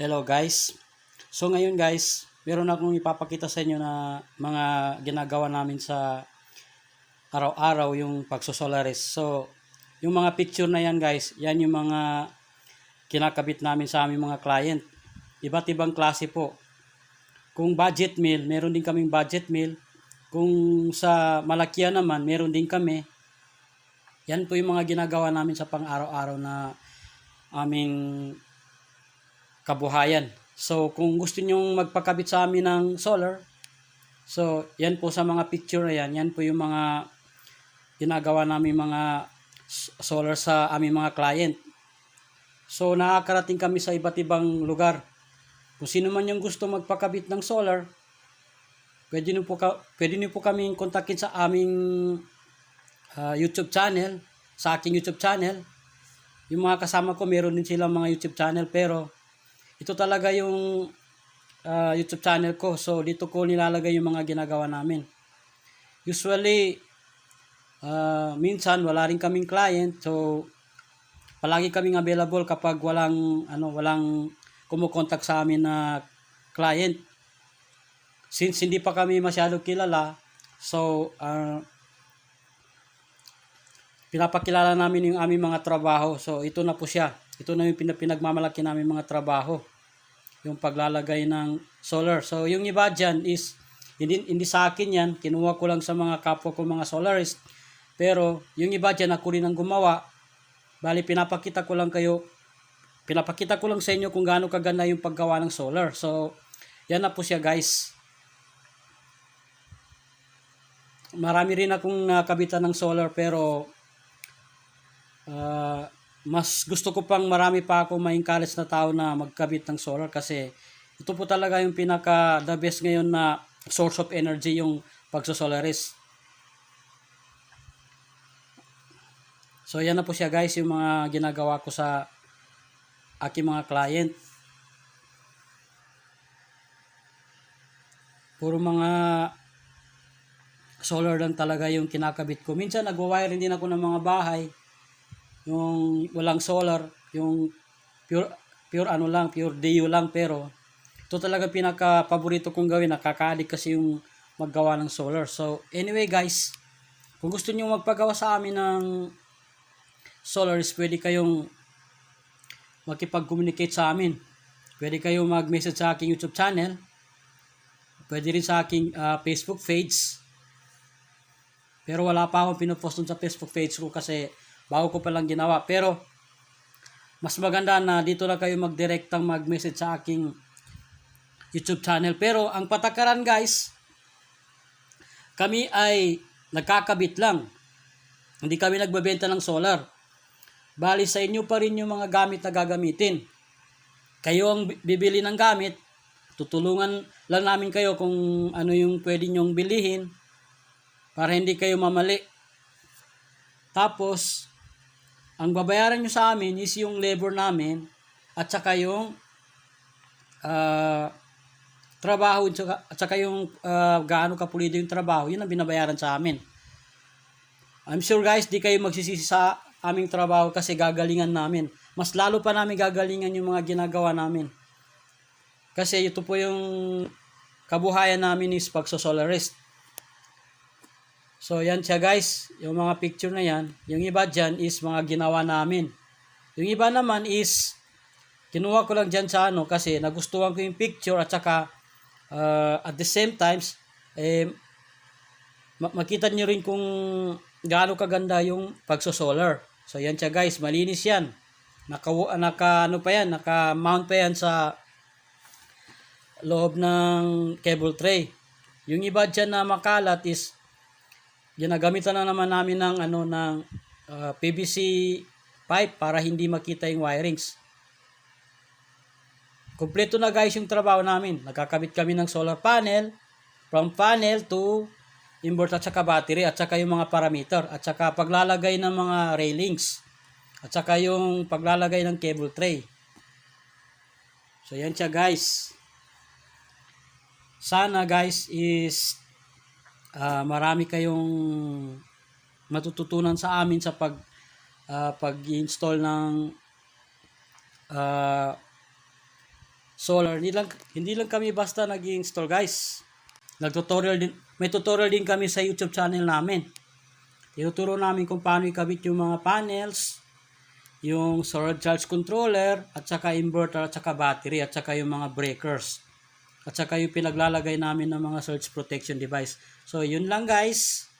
Hello guys. So ngayon guys, meron akong ipapakita sa inyo na mga ginagawa namin sa araw-araw yung pagsosolaris. So yung mga picture na yan guys, yan yung mga kinakabit namin sa aming mga client. Iba't ibang klase po. Kung budget meal, meron din kaming budget meal. Kung sa malakyan naman, meron din kami. Yan po yung mga ginagawa namin sa pang-araw-araw na aming kabuhayan. So, kung gusto nyong magpakabit sa amin ng solar, so, yan po sa mga picture na yan, yan po yung mga ginagawa namin mga solar sa aming mga client. So, nakakarating kami sa iba't ibang lugar. Kung sino man yung gusto magpakabit ng solar, pwede niyo po kaming kontakin sa aming YouTube channel, sa aking YouTube channel. Yung mga kasama ko, meron din silang mga YouTube channel, pero ito talaga yung YouTube channel ko. So, dito ko nilalagay yung mga ginagawa namin. Usually, minsan wala rin kaming client. So, palagi kaming available kapag walang kumukontak sa amin na client. Since hindi pa kami masyado kilala, so, pinapakilala namin yung aming mga trabaho. So, ito na po siya. Ito na yung pinagmamalaki namin mga trabaho. Yung paglalagay ng solar. So, yung iba dyan is, hindi sa akin yan. Kinuha ko lang sa mga kapwa ko mga solarist. Pero, yung iba dyan, ako rin ang gumawa. Bali, pinapakita ko lang sa inyo kung gaano kaganda yung paggawa ng solar. So, yan na po siya guys. Marami rin akong nakabitan ng solar pero mas gusto ko pang marami pa ako ma-encourage na tao na magkabit ng solar kasi ito po talaga yung pinaka the best ngayon na source of energy yung pagsosolaris. So yan na po siya guys yung mga ginagawa ko sa aking mga client. Puro mga solar lang talaga yung kinakabit ko. Minsan nagwa-wire din ako ng mga bahay yung walang solar, yung pure pure DU lang, pero ito talaga pinaka paborito kong gawin, nakaka-addict kasi yung maggawa ng solar. So anyway guys, kung gusto niyo magpagawa sa amin ng solar, is pwede kayong makipag-communicate sa amin. Pwede kayong mag-message sa aking YouTube channel, pwede rin sa aking Facebook page, pero wala pa akong pinopost sa Facebook page ko kasi bago ko palang ginawa. Pero mas maganda na dito na kayo mag-directang mag-message sa aking YouTube channel. Pero ang patakaran guys, kami ay nagkakabit lang. Hindi kami nagbebenta ng solar. Bali sa inyo pa rin yung mga gamit na gagamitin. Kayo ang bibili ng gamit, tutulungan lang namin kayo kung ano yung pwede nyong bilihin para hindi kayo mamali. Tapos, ang babayaran nyo sa amin is yung labor namin at saka yung trabaho at saka yung gaano kapulido yung trabaho, yun ang binabayaran sa amin. I'm sure guys, di kayo magsisisi sa aming trabaho kasi gagalingan namin. Mas lalo pa namin gagalingan yung mga ginagawa namin. Kasi ito po yung kabuhayan namin is pagsosolarist. So, yan siya guys. Yung mga picture na yan. Yung iba dyan is mga ginawa namin. Yung iba naman is kinuha ko lang dyan sa kasi nagustuhan ko yung picture at saka at the same times makita nyo rin kung gaano kaganda yung pagsosolar. So, yan siya guys. Malinis yan. Naka-mount pa yan sa loob ng cable tray. Yung iba dyan na makalat is ginagamitan na naman namin ng PVC pipe para hindi makita yung wirings. Kompleto na guys yung trabaho namin. Nagkakabit kami ng solar panel, from panel to inverter at saka battery at saka yung mga parameter at saka paglalagay ng mga railings at saka yung paglalagay ng cable tray. So yan siya guys. Sana guys is marami kayong matututunan sa amin sa pag-install ng solar. Hindi lang kami basta nag-install guys. May tutorial din kami sa YouTube channel namin. Tinuturo namin kung paano ikabit yung mga panels, yung solar charge controller, at saka inverter, at saka battery, at saka yung mga breakers. At saka yung pinaglalagay namin ng mga surge protection device. So, yun lang guys.